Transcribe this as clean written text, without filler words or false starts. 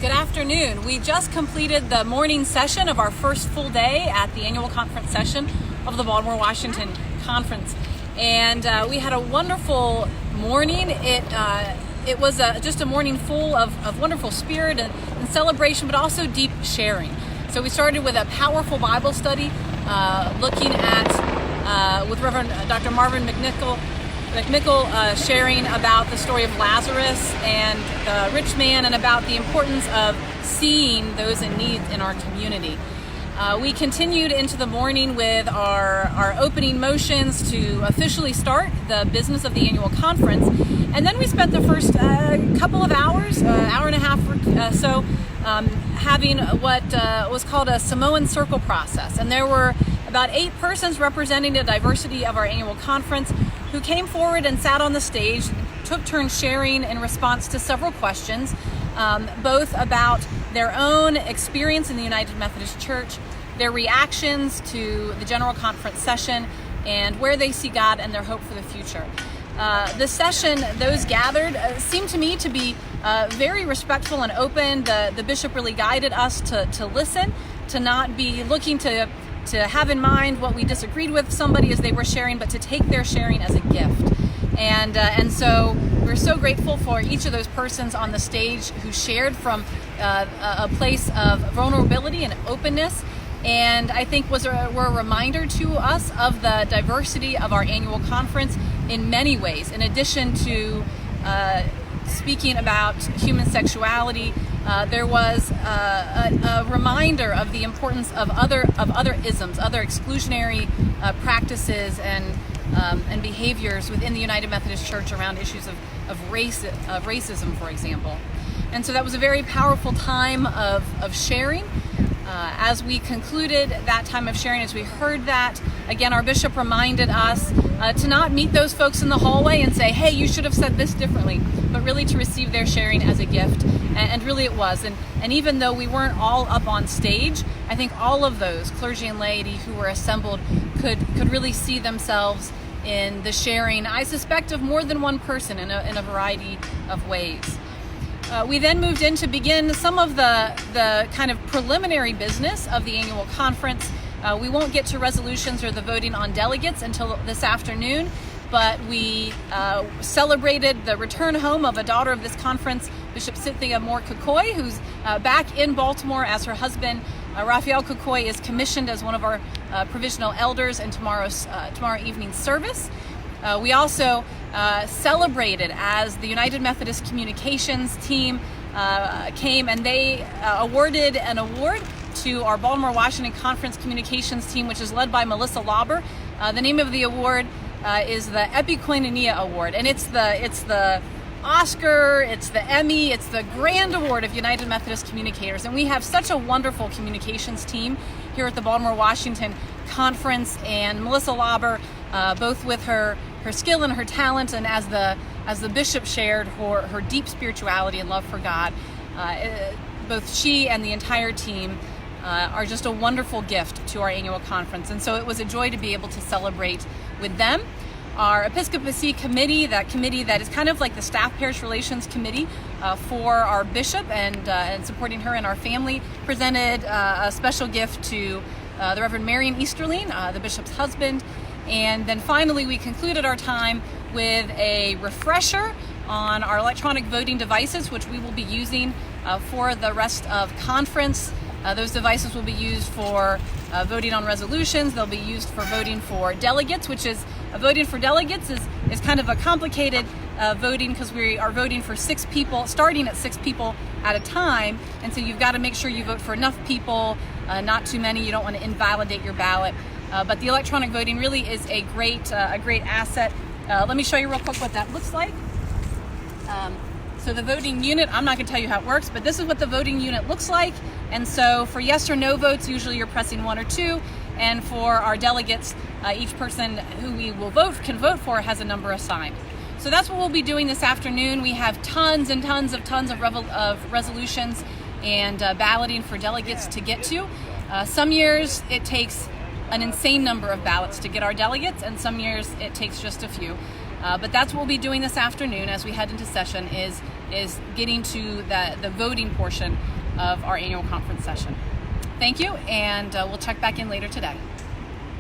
Good afternoon. We just completed the morning session of our first full day at the annual conference session of the Baltimore-Washington Conference. And we had a wonderful morning. It was just a morning full of wonderful spirit and celebration, but also deep sharing. So we started with a powerful Bible study looking at, with Reverend Dr. Marvin McNichol sharing about the story of Lazarus and the rich man and about the importance of seeing those in need in our community. We continued into the morning with our opening motions to officially start the business of the annual conference. And then we spent the first couple of hours, hour and a half or so, having what was called a Samoan circle process. And there were about 8 persons representing the diversity of our annual conference who came forward and sat on the stage, took turns sharing in response to several questions, both about their own experience in the United Methodist Church, their reactions to the general conference session, and where they see God and their hope for the future. The session, those gathered, seemed to me to be very respectful and open. The bishop really guided us to listen, to not be looking to have in mind what we disagreed with somebody as they were sharing, but to take their sharing as a gift. And so we're so grateful for each of those persons on the stage who shared from a place of vulnerability and openness, and I think were a reminder to us of the diversity of our annual conference in many ways. In addition to speaking about human sexuality, there was a reminder of the importance of other isms, other exclusionary practices and behaviors within the United Methodist Church around issues of racism, for example. And so that was a very powerful time of sharing. As we concluded that time of sharing, as we heard that, again, our bishop reminded us to not meet those folks in the hallway and say, hey, you should have said this differently, but really to receive their sharing as a gift. And really it was. And even though we weren't all up on stage, I think all of those clergy and laity who were assembled could really see themselves in the sharing, I suspect, of more than one person in a variety of ways. We then moved in to begin some of the kind of preliminary business of the annual conference. We won't get to resolutions or the voting on delegates until this afternoon, but we celebrated the return home of a daughter of this conference, Bishop Cynthia Moore Kukoi, who's back in Baltimore as her husband, Raphael Kukoi, is commissioned as one of our provisional elders in tomorrow evening's service. We also celebrated as the United Methodist Communications team came and they awarded an award to our Baltimore-Washington Conference Communications team, which is led by Melissa Lauber. The name of the award is the Epikoinonia Award, and it's the Oscar, it's the Emmy, it's the grand award of United Methodist Communicators. And we have such a wonderful communications team here at the Baltimore-Washington Conference, and Melissa Lauber, both with her skill and her talent, and as the bishop shared her deep spirituality and love for God, both she and the entire team are just a wonderful gift to our annual conference. And so it was a joy to be able to celebrate with them. Our Episcopacy committee, that committee that is kind of like the staff parish relations committee for our bishop and supporting her and our family, presented a special gift to the Reverend Marion Easterling, the bishop's husband. And then finally, we concluded our time with a refresher on our electronic voting devices, which we will be using for the rest of conference. Those devices will be used for voting on resolutions. They'll be used for voting for delegates, which is voting for delegates is kind of a complicated voting, because we are voting for 6 people, starting at 6 people at a time. And so you've got to make sure you vote for enough people, not too many. You don't want to invalidate your ballot. But the electronic voting really is a great asset. Let me show you real quick what that looks like. So the voting unit, I'm not going to tell you how it works, but this is what the voting unit looks like. And so for yes or no votes, usually you're pressing 1 or 2. And for our delegates, each person who we will can vote for has a number assigned. So that's what we'll be doing this afternoon. We have tons and tons of resolutions and balloting for delegates to get to. Some years it takes an insane number of ballots to get our delegates, and some years it takes just a few. But that's what we'll be doing this afternoon as we head into session, is is getting to the voting portion of our annual conference session. Thank you, and we'll check back in later today.